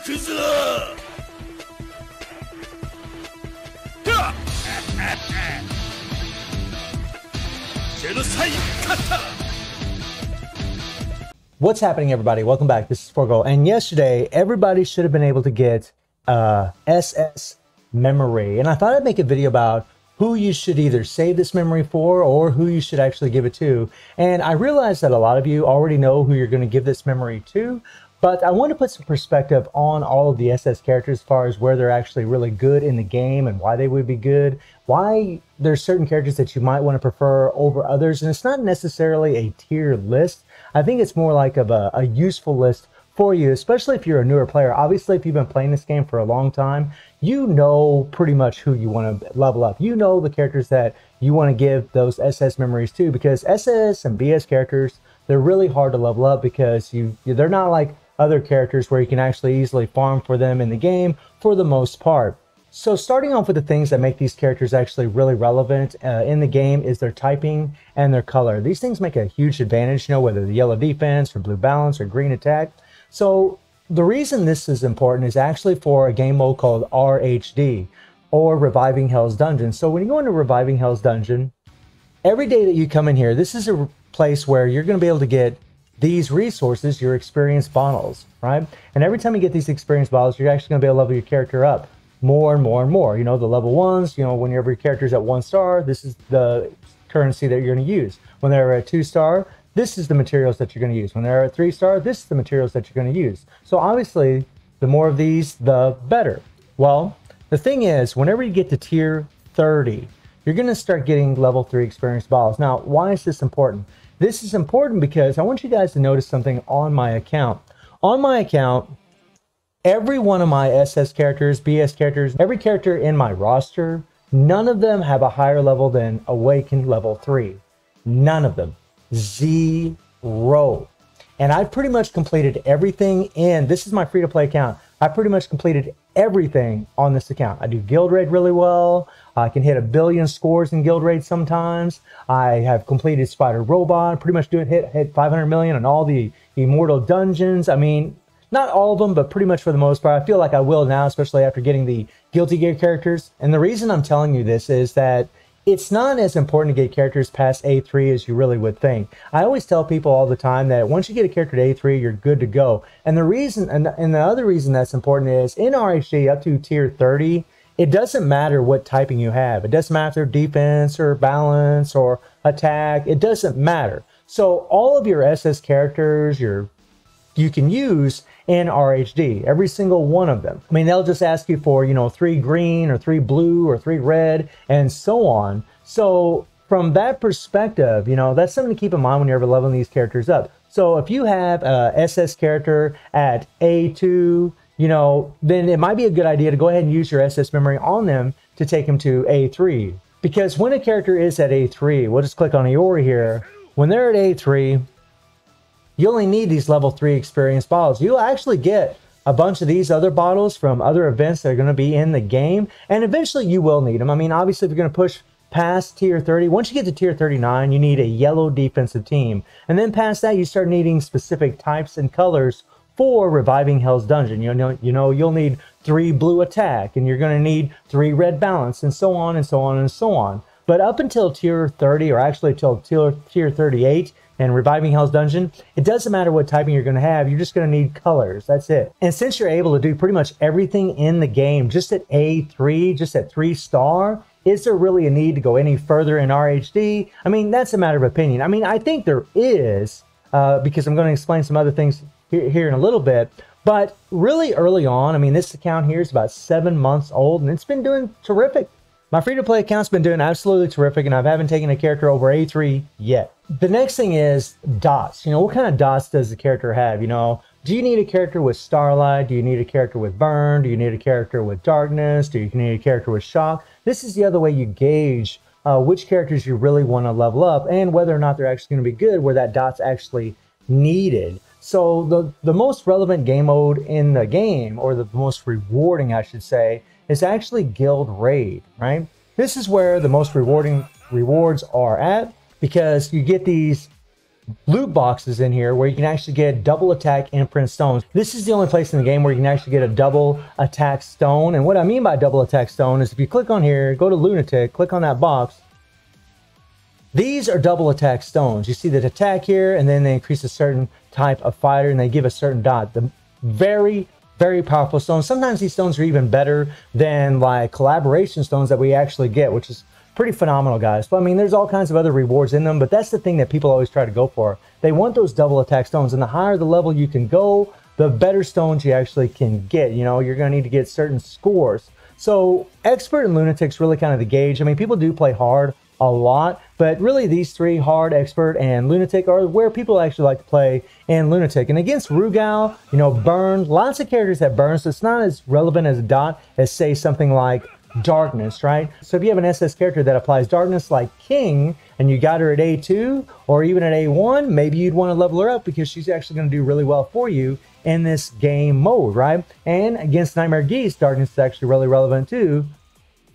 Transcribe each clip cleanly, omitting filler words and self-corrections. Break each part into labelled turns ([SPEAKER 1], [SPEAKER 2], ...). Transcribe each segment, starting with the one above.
[SPEAKER 1] くぞ。Genocide Kata!
[SPEAKER 2] What's happening, everybody? Welcome back. This is Forgo. And yesterday, everybody should have been able to get SS memory. And I thought I'd make a video about who you should either save this memory for or who you should actually give it to. And I realized that a lot of you already know who you're going to give this memory to. But I want to put some perspective on all of the SS characters as far as where they're actually really good in the game and why they would be good, why there's certain characters that you might want to prefer over others. And it's not necessarily a tier list. I think it's more like of a useful list for you, especially if you're a newer player. Obviously, if you've been playing this game for a long time, you know pretty much who you want to level up. You know the characters that you want to give those SS memories to, because SS and BS characters, they're really hard to level up because they're not like other characters where you can actually easily farm for them in the game for the most part. So starting off with the things that make these characters actually really relevant in the game is their typing and their color. These things make a huge advantage, you know, whether the yellow defense or blue balance or green attack. So the reason this is important is actually for a game mode called RHD, or Reviving Hell's Dungeon. So when you go into Reviving Hell's Dungeon, every day that you come in here, this is a place where you're going to be able to get these resources, your experience bottles, right? And every time you get these experience bottles, you're actually going to be able to level your character up more and more and more. You know, the level ones, you know, whenever your character's at 1 star, this is the currency that you're going to use. When they're at 2 star, this is the materials that you're going to use. When they're at 3 star, this is the materials that you're going to use. So obviously, the more of these, the better. Well, the thing is, whenever you get to tier 30, you're going to start getting level 3 experience bottles. Now, why is this important? This is important because I want you guys to notice something on my account. On my account, every one of my SS characters, BS characters, every character in my roster, none of them have a higher level than Awakened level 3. None of them. 0. And I pretty much completed everything in, this is my free-to-play account. I pretty much completed everything on this account. I do guild raid really well. I can hit 1 billion scores in guild raid sometimes. I have completed Spider Robot, pretty much hit 500 million on all the Immortal Dungeons. I mean, not all of them, but pretty much for the most part. I feel like I will now, especially after getting the Guilty Gear characters. And the reason I'm telling you this is that it's not as important to get characters past A3 as you really would think. I always tell people all the time that once you get a character to A3, you're good to go. And the reason, and the other reason that's important is in RHD up to tier 30, it doesn't matter what typing you have. It doesn't matter if defense or balance or attack. It doesn't matter. So all of your SS characters, you can use in RHD, every single one of them. I mean, they'll just ask you for, you know, 3 green or 3 blue or 3 red and so on. So from that perspective, you know, that's something to keep in mind when you're ever leveling these characters up. So if you have a SS character at A2, you know, then it might be a good idea to go ahead and use your SS memory on them to take them to A3. Because when a character is at A3, we'll just click on Iori here. When they're at A3, you only need these level 3 experience bottles. You'll actually get a bunch of these other bottles from other events that are going to be in the game, and eventually you will need them. I mean, obviously, if you're going to push past tier 30, once you get to tier 39, you need a yellow defensive team. And then past that, you start needing specific types and colors for Reviving Hell's Dungeon. You know, you'll need 3 blue attack, and you're going to need 3 red balance, and so on and so on and so on. But up until tier 30, or actually till tier 38, and Reviving Hell's Dungeon, it doesn't matter what typing you're going to have, you're just going to need colors. That's it. And since you're able to do pretty much everything in the game just at A3, just at 3 star, is there really a need to go any further in RHD? I mean, that's a matter of opinion. I mean, I think there is, because I'm going to explain some other things here in a little bit. But really early on, I mean, this account here is about 7 months old, and it's been doing terrific. My free-to-play account's been doing absolutely terrific, and I haven't taken a character over A3 yet. The next thing is dots. You know, what kind of dots does the character have? You know, do you need a character with Starlight? Do you need a character with Burn? Do you need a character with Darkness? Do you need a character with Shock? This is the other way you gauge which characters you really want to level up and whether or not they're actually going to be good, where that dot's actually needed. So the most relevant game mode in the game, or the most rewarding, I should say, is actually Guild Raid, right? This is where the most rewards are at, because you get these loot boxes in here where you can actually get double attack imprint stones. This is the only place in the game where you can actually get a double attack stone. And what I mean by double attack stone is if you click on here, go to Lunatic, click on that box, these are double attack stones. You see the attack here, and then they increase a certain type of fighter, and they give a certain dot. The very, very powerful stones. Sometimes these stones are even better than like collaboration stones that we actually get, which is pretty phenomenal, guys. But I mean, there's all kinds of other rewards in them, but that's the thing that people always try to go for. They want those double attack stones, and the higher the level you can go, the better stones you actually can get. You know, you're going to need to get certain scores. So expert and lunatic's really kind of the gauge. I mean, people do play hard a lot, but really these three, hard, expert, and lunatic, are where people actually like to play in lunatic. And against Rugal, you know, burn, lots of characters that burn, so it's not as relevant as a dot as, say, something like darkness, right? So if you have an SS character that applies darkness like King, and you got her at A2 or even at A1, maybe you'd want to level her up because she's actually going to do really well for you in this game mode, right? And against Nightmare Geese, darkness is actually really relevant too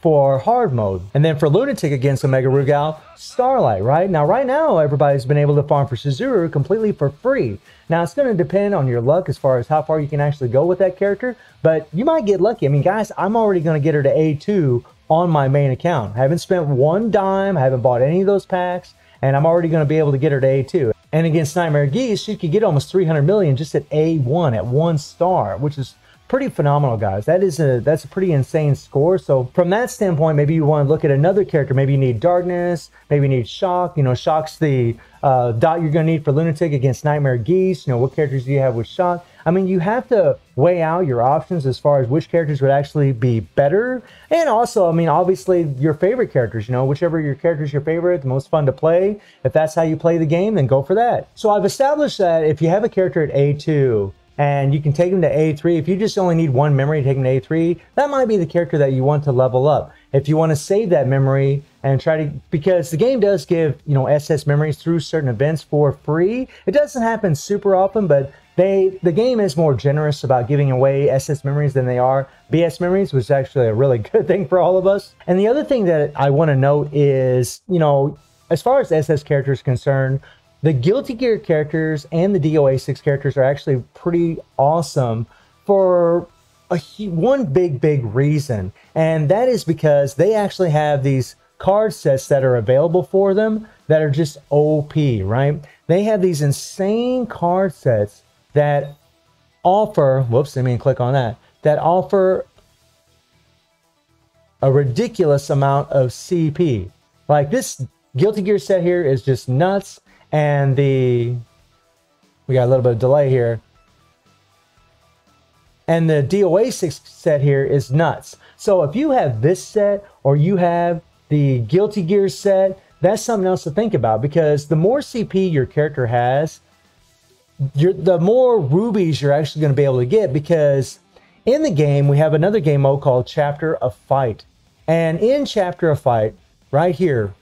[SPEAKER 2] for hard mode. And then for lunatic against Omega Rugal, Starlight, right? Now, right now, everybody's been able to farm for Shizuru completely for free. Now, it's going to depend on your luck as far as how far you can actually go with that character, but you might get lucky. I mean, guys, I'm already going to get her to A2 on my main account. I haven't spent one dime, I haven't bought any of those packs, and I'm already going to be able to get her to A2. And against Nightmare Geese, she could get almost 300 million just at A1, at 1 star, which is pretty phenomenal, guys. That's a pretty insane score. So from that standpoint, maybe you want to look at another character. Maybe you need darkness, maybe you need shock. You know, shock's the dot you're going to need for lunatic against Nightmare Geese. You know, what characters do you have with shock? I mean, you have to weigh out your options as far as which characters would actually be better. And also, I mean, obviously your favorite characters, you know, whichever your character is your favorite, the most fun to play. If that's how you play the game, then go for that. So I've established that if you have a character at A2, and you can take them to A3. If you just only need one memory to take them to A3, that might be the character that you want to level up. If you want to save that memory and try to, because the game does give, you know, SS memories through certain events for free. It doesn't happen super often, but the game is more generous about giving away SS memories than they are BS memories, which is actually a really good thing for all of us. And the other thing that I want to note is, you know, as far as SS characters concerned, the Guilty Gear characters and the DOA 6 characters are actually pretty awesome for one big reason. And that is because they actually have these card sets that are available for them that are just OP, right? They have these insane card sets that offer, whoops, let me click on that, that offer a ridiculous amount of CP. Like this Guilty Gear set here is just nuts. And we got a little bit of delay here. And the DOA 6 set here is nuts. So if you have this set or you have the Guilty Gear set, that's something else to think about, because the more CP your character has, the more rubies you're actually going to be able to get, because in the game we have another game mode called Chapter of Fight. And in Chapter of Fight, right here,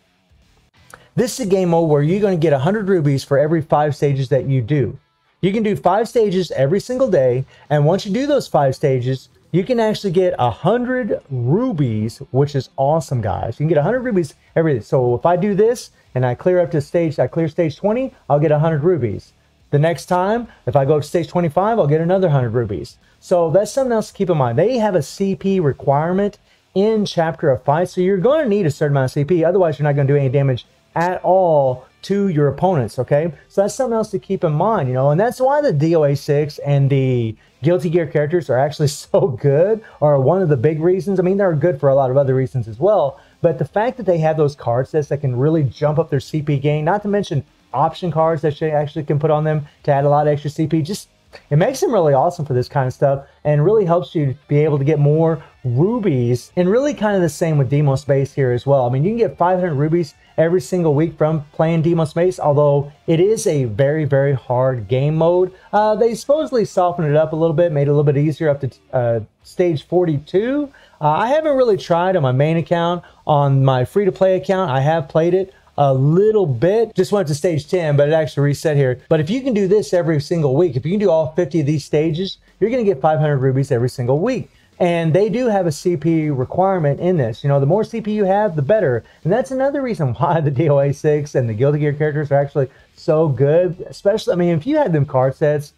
[SPEAKER 2] this is a game mode where you're going to get 100 rubies for every 5 stages that you do. You can do 5 stages every single day, and once you do those 5 stages, you can actually get 100 rubies, which is awesome, guys. You can get 100 rubies every day. So if I do this and I clear up to stage, I clear stage 20, I'll get 100 rubies. The next time, if I go to stage 25, I'll get another 100 rubies. So that's something else to keep in mind. They have a CP requirement in Chapter of Fight, so you're going to need a certain amount of CP. Otherwise, you're not going to do any damage at all to your opponents, okay? So that's something else to keep in mind, you know, and that's why the DOA 6 and the Guilty Gear characters are actually so good, or one of the big reasons. I mean, they're good for a lot of other reasons as well, but the fact that they have those card sets that can really jump up their CP gain, not to mention option cards that you actually can put on them to add a lot of extra CP, just it makes them really awesome for this kind of stuff, and really helps you be able to get more rubies. And really kind of the same with Deimos Base here as well. I mean, you can get 500 rubies every single week from playing Deimos Base, although it is a very hard game mode. They supposedly softened it up a little bit, made it a little bit easier up to stage 42. I haven't really tried on my main account. On my free-to-play account, I have played it a little bit. Just went to stage 10, but it actually reset here. But if you can do this every single week, if you can do all 50 of these stages, you're going to get 500 rubies every single week. And they do have a CPU requirement in this. You know, the more CPU you have, the better. And that's another reason why the DOA 6 and the Guilty Gear characters are actually so good. Especially, I mean, if you had them card sets,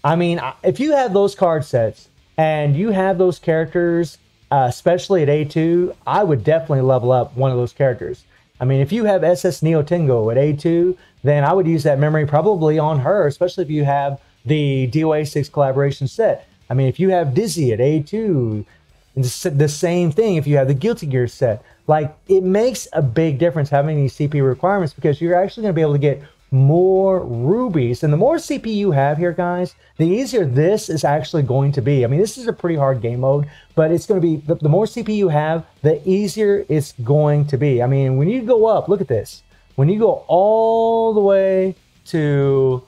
[SPEAKER 2] I mean, if you have those card sets and you have those characters, especially at A2, I would definitely level up one of those characters. I mean, if you have SS Neo Tengo at A2, then I would use that memory probably on her, especially if you have the DOA 6 collaboration set. I mean, if you have Dizzy at A2, the same thing if you have the Guilty Gear set. Like, it makes a big difference having these CPU requirements because you're actually going to be able to get more rubies. And the more CPU you have here, guys, the easier this is actually going to be. I mean, this is a pretty hard game mode, but it's going to be, the more CPU you have, the easier it's going to be. I mean, when you go up, look at this. When you go all the way to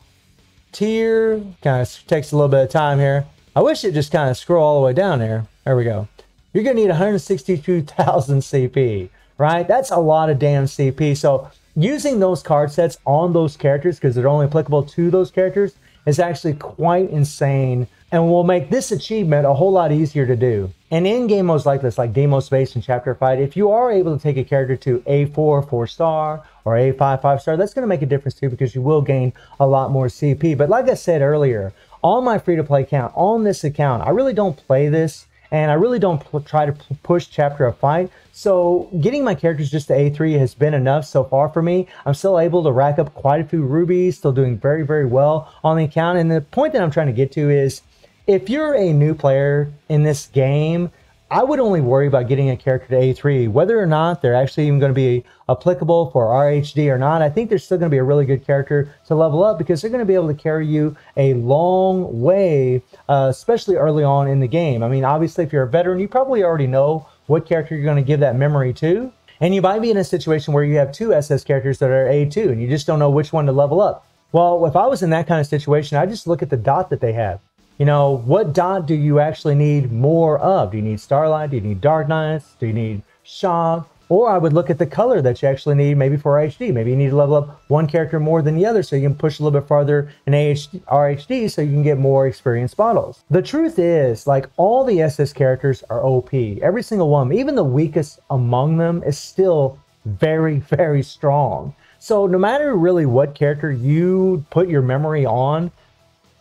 [SPEAKER 2] tier, kind of takes a little bit of time here. I wish it just kind of scroll all the way down there. There we go. You're going to need 162,000 CP, right? That's a lot of damn CP. So using those card sets on those characters, because they're only applicable to those characters, is actually quite insane and will make this achievement a whole lot easier to do. And in game modes like this, like Demo Space and Chapter Fight, if you are able to take a character to A4 4-star or A5 5-star, that's going to make a difference too, because you will gain a lot more CP. But like I said earlier, on my free-to-play account, on this account, I really don't play this, and I really don't try to push Chapter of Fight. So getting my characters just to A3 has been enough so far for me. I'm still able to rack up quite a few rubies, still doing very, very well on the account. And the point that I'm trying to get to is, if you're a new player in this game, I would only worry about getting a character to A3. Whether or not they're actually even going to be applicable for RHD or not, I think they're still going to be a really good character to level up, because they're going to be able to carry you a long way, especially early on in the game. I mean, obviously, if you're a veteran, you probably already know what character you're going to give that memory to. And you might be in a situation where you have two SS characters that are A2, and you just don't know which one to level up. Well, if I was in that kind of situation, I just look at the dot that they have. You know, what dot do you actually need more of? Do you need Starlight? Do you need Dark Knights? Do you need Shock? Or I would look at the color that you actually need, maybe for RHD. Maybe you need to level up one character more than the other so you can push a little bit farther in RHD so you can get more experienced bottles. The truth is, like, all the SS characters are OP. Every single one, even the weakest among them, is still very, very strong. So no matter really what character you put your memory on,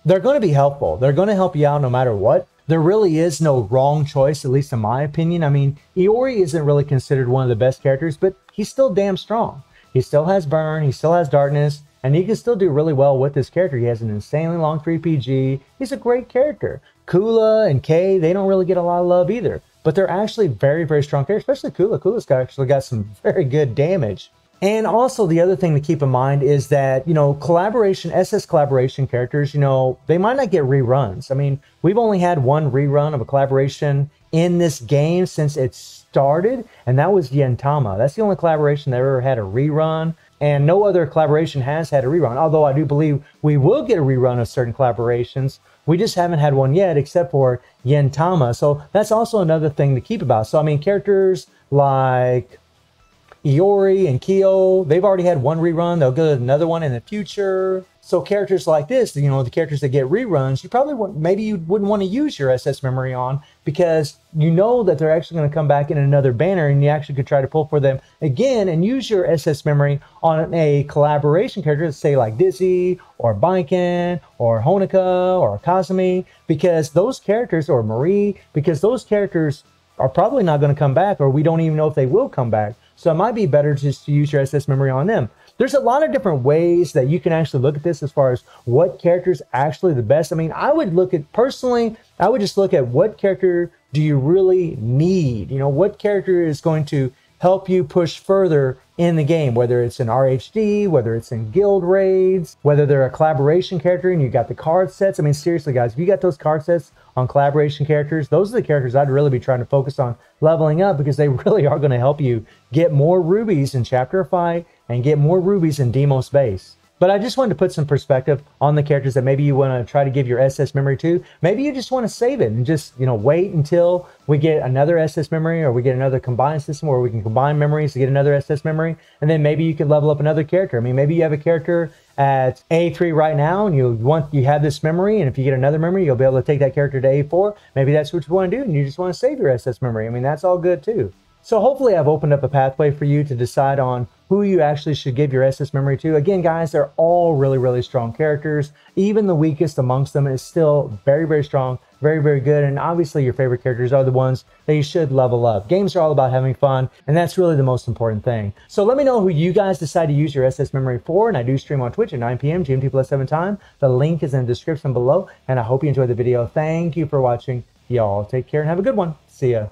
[SPEAKER 2] they're going to be helpful. They're going to help you out no matter what. There really is no wrong choice, at least in my opinion. I mean, Iori isn't really considered one of the best characters, but he's still damn strong. He still has burn, he still has darkness, and he can still do really well with this character. He has an insanely long 3PG. He's a great character. Kula and Kay, they don't really get a lot of love either, but they're actually very, very strong characters, especially Kula. Kula's actually got some very good damage. And also the other thing to keep in mind is that, you know, SS collaboration characters, you know, they might not get reruns. I mean, we've only had one rerun of a collaboration in this game since it started, and that was Yentama. That's the only collaboration that ever had a rerun, and no other collaboration has had a rerun. Although I do believe we will get a rerun of certain collaborations. We just haven't had one yet, except for Yentama. So that's also another thing to keep about. So, I mean, characters like Iori and Kyo, they've already had one rerun. They'll get another one in the future. So characters like this, you know, the characters that get reruns, you probably maybe you wouldn't want to use your SS memory on, because you know that they're actually going to come back in another banner, and you actually could try to pull for them again and use your SS memory on a collaboration character, say like Dizzy or Baiken or Honoka or Kazumi, because those characters, or Marie, because those characters are probably not going to come back, or we don't even know if they will come back. So it might be better just to use your SS memory on them. There's a lot of different ways that you can actually look at this as far as what character is actually the best. I mean, I would look at, personally, I would just look at what character do you really need? You know, what character is going to help you push further in the game, whether it's in RHD, whether it's in guild raids, whether they're a collaboration character and you got the card sets. I mean, seriously, guys, if you got those card sets on collaboration characters, those are the characters I'd really be trying to focus on leveling up, because they really are going to help you get more rubies in Chapter Fight and get more rubies in Demo Space. But I just wanted to put some perspective on the characters that maybe you want to try to give your SS memory to. Maybe you just want to save it and just, you know, wait until we get another SS memory, or we get another combined system where we can combine memories to get another SS memory, and then maybe you could level up another character. I mean, maybe you have a character at A3 right now, and you have this memory, and if you get another memory, you'll be able to take that character to A4. Maybe that's what you want to do, and you just want to save your SS memory. I mean, that's all good too. So hopefully I've opened up a pathway for you to decide on who you actually should give your SS memory to. Again, guys, they're all really, really strong characters. Even the weakest amongst them is still very, very strong, very, very good. And obviously your favorite characters are the ones that you should level up. Games are all about having fun, and that's really the most important thing. So let me know who you guys decide to use your SS memory for, and I do stream on Twitch at 9 p.m. GMT+7 time. The link is in the description below, and I hope you enjoyed the video. Thank you for watching. Y'all take care and have a good one. See ya.